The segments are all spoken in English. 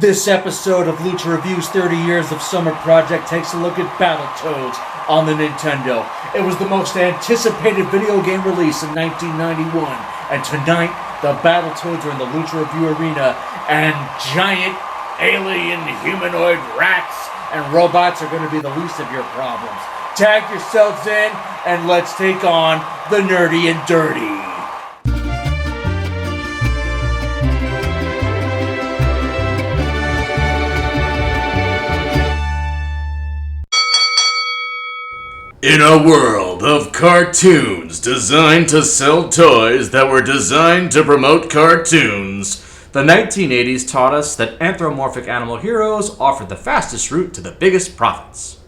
This episode of Lucha Review's 30 Years of Summer Project takes a look at Battletoads on the Nintendo. It was the most anticipated video game release in 1991, and tonight, the Battletoads are in the Lucha Review arena, and giant alien humanoid rats and robots are going to be the least of your problems. Tag yourselves in, and let's take on the nerdy and dirty. In a world of cartoons designed to sell toys that were designed to promote cartoons, the 1980s taught us that anthropomorphic animal heroes offered the fastest route to the biggest profits.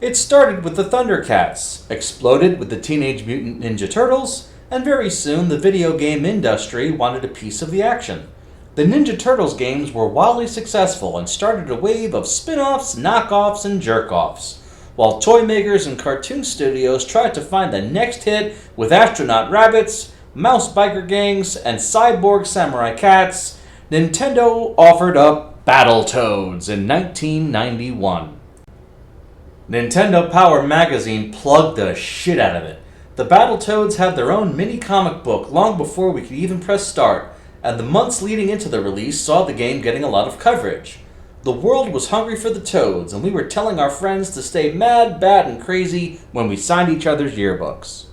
It started with the Thundercats, exploded with the Teenage Mutant Ninja Turtles, and very soon the video game industry wanted a piece of the action. The Ninja Turtles games were wildly successful and started a wave of spin-offs, knockoffs, and jerk-offs, while toy makers and cartoon studios tried to find the next hit with astronaut rabbits, mouse biker gangs, and cyborg samurai cats. Nintendo offered up Battletoads in 1991. Nintendo Power magazine plugged the shit out of it. The Battletoads had their own mini comic book long before we could even press start, and the months leading into the release saw the game getting a lot of coverage. The world was hungry for the Toads, and we were telling our friends to stay mad, bad, and crazy when we signed each other's yearbooks.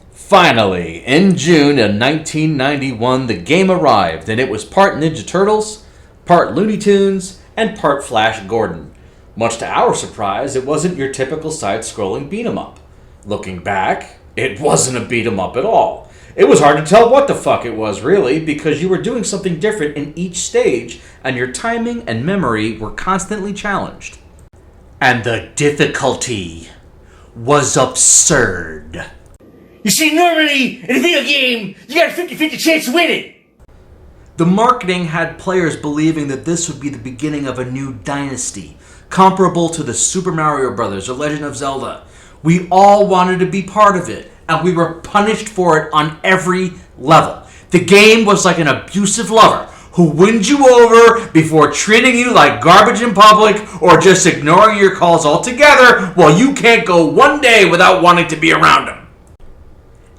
Finally, in June of 1991, the game arrived, and it was part Ninja Turtles, part Looney Tunes, and part Flash Gordon. Much to our surprise, it wasn't your typical side-scrolling beat-em-up. Looking back, it wasn't a beat-em-up at all. It was hard to tell what the fuck it was, really, because you were doing something different in each stage, and your timing and memory were constantly challenged. And the difficulty was absurd. You see, normally, in a video game, you got a 50-50 chance of winning. The marketing had players believing that this would be the beginning of a new dynasty, comparable to the Super Mario Bros. Or Legend of Zelda. We all wanted to be part of it, and we were punished for it on every level. The game was like an abusive lover who wins you over before treating you like garbage in public or just ignoring your calls altogether while you can't go one day without wanting to be around him.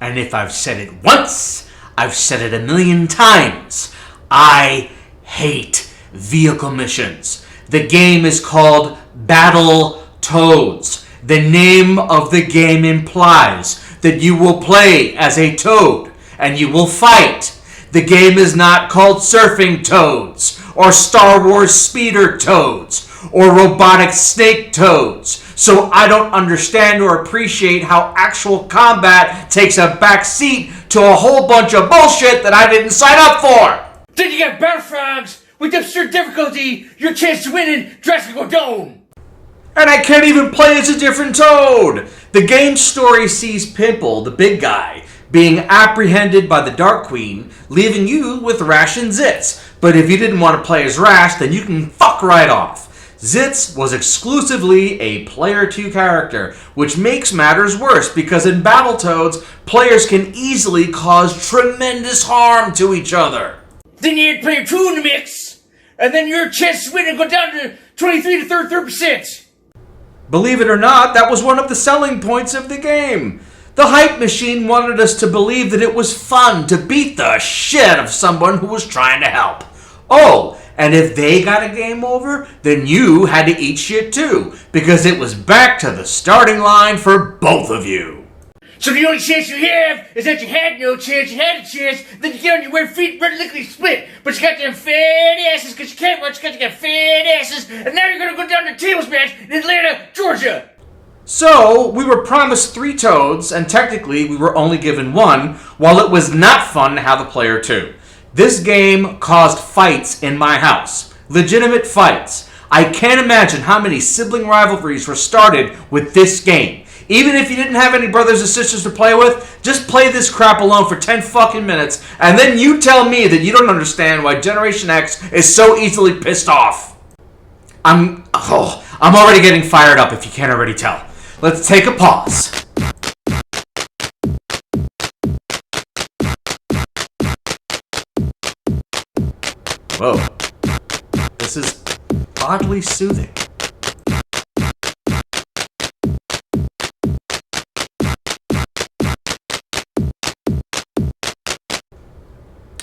And if I've said it once, I've said it 1,000,000 times. I hate vehicle missions. The game is called Battletoads. The name of the game implies that you will play as a toad and you will fight. The game is not called Surfing Toads or Star Wars Speeder Toads or Robotic Snake Toads. So I don't understand or appreciate how actual combat takes a back seat to a whole bunch of bullshit that I didn't sign up for. Then you got Battle Frogs with absurd difficulty. Your chance to win in drastically go down. And I can't even play as a different Toad! The game's story sees Pimple, the big guy, being apprehended by the Dark Queen, leaving you with Rash and Zitz. But if you didn't want to play as Rash, then you can fuck right off. Zitz was exclusively a Player 2 character, which makes matters worse because in Battletoads, players can easily cause tremendous harm to each other. Then you had Player 2 in the mix, and then your chance to win would go down to 23 to 33%. Believe it or not, that was one of the selling points of the game. The hype machine wanted us to believe that it was fun to beat the shit of someone who was trying to help. Oh, and if they got a game over, then you had to eat shit too, because it was back to the starting line for both of you. So the only chance you have is that you had no chance, you had a chance, then you get on your weird feet, run lickety split. But you got them fat asses, because you can't watch, because you got fat asses, and now you're going to go down to the tables match in Atlanta, Georgia. So, we were promised 3 Toads, and technically we were only given 1, while it was not fun to have a player 2. This game caused fights in my house. Legitimate fights. I can't imagine how many sibling rivalries were started with this game. Even if you didn't have any brothers or sisters to play with, just play this crap alone for 10 fucking minutes, and then you tell me that you don't understand why Generation X is so easily pissed off. I'm already getting fired up if you can't already tell. Let's take a pause. Whoa. This is oddly soothing.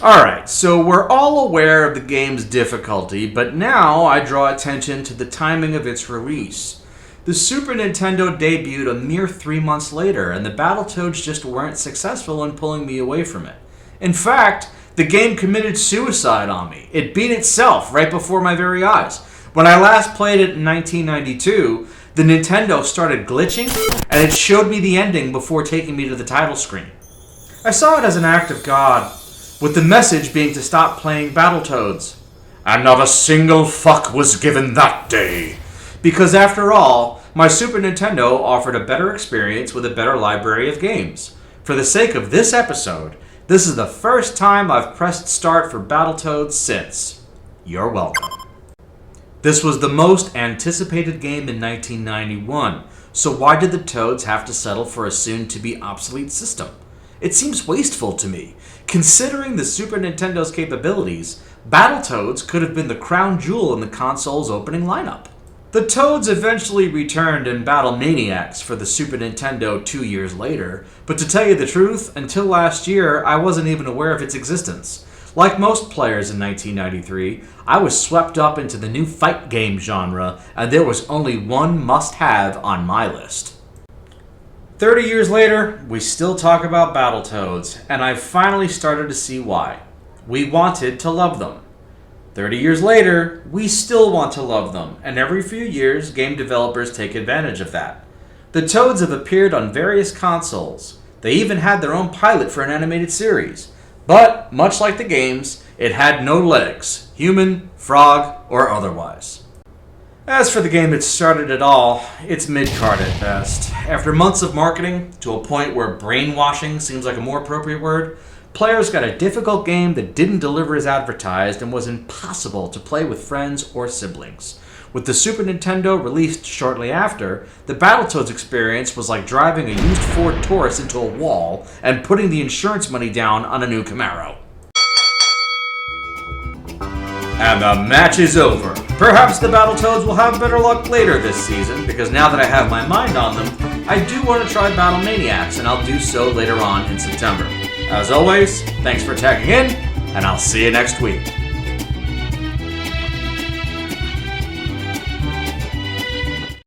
Alright, so we're all aware of the game's difficulty, but now I draw attention to the timing of its release. The Super Nintendo debuted a mere 3 months later, and the Battletoads just weren't successful in pulling me away from it. In fact, the game committed suicide on me. It beat itself right before my very eyes. When I last played it in 1992, the Nintendo started glitching, and it showed me the ending before taking me to the title screen. I saw it as an act of God, with the message being to stop playing Battletoads. And not a single fuck was given that day. Because after all, my Super Nintendo offered a better experience with a better library of games. For the sake of this episode, this is the first time I've pressed start for Battletoads since. You're welcome. This was the most anticipated game in 1991, so why did the Toads have to settle for a soon-to-be obsolete system? It seems wasteful to me. Considering the Super Nintendo's capabilities, Battletoads could have been the crown jewel in the console's opening lineup. The Toads eventually returned in Battle Maniacs for the Super Nintendo 2 years later, but to tell you the truth, until last year, I wasn't even aware of its existence. Like most players in 1993, I was swept up into the new fight game genre, and there was only one must-have on my list. 30 years later, we still talk about Battletoads, and I've finally started to see why. We wanted to love them. 30 years later, we still want to love them, and every few years, game developers take advantage of that. The Toads have appeared on various consoles. They even had their own pilot for an animated series. But, much like the games, it had no legs, human, frog, or otherwise. As for the game that started it all, it's mid-card at best. After months of marketing, to a point where brainwashing seems like a more appropriate word, players got a difficult game that didn't deliver as advertised and was impossible to play with friends or siblings. With the Super Nintendo released shortly after, the Battletoads experience was like driving a used Ford Taurus into a wall and putting the insurance money down on a new Camaro. And the match is over. Perhaps the Battletoads will have better luck later this season, because now that I have my mind on them, I do want to try Battle Maniacs, and I'll do so later on in September. As always, thanks for tagging in, and I'll see you next week.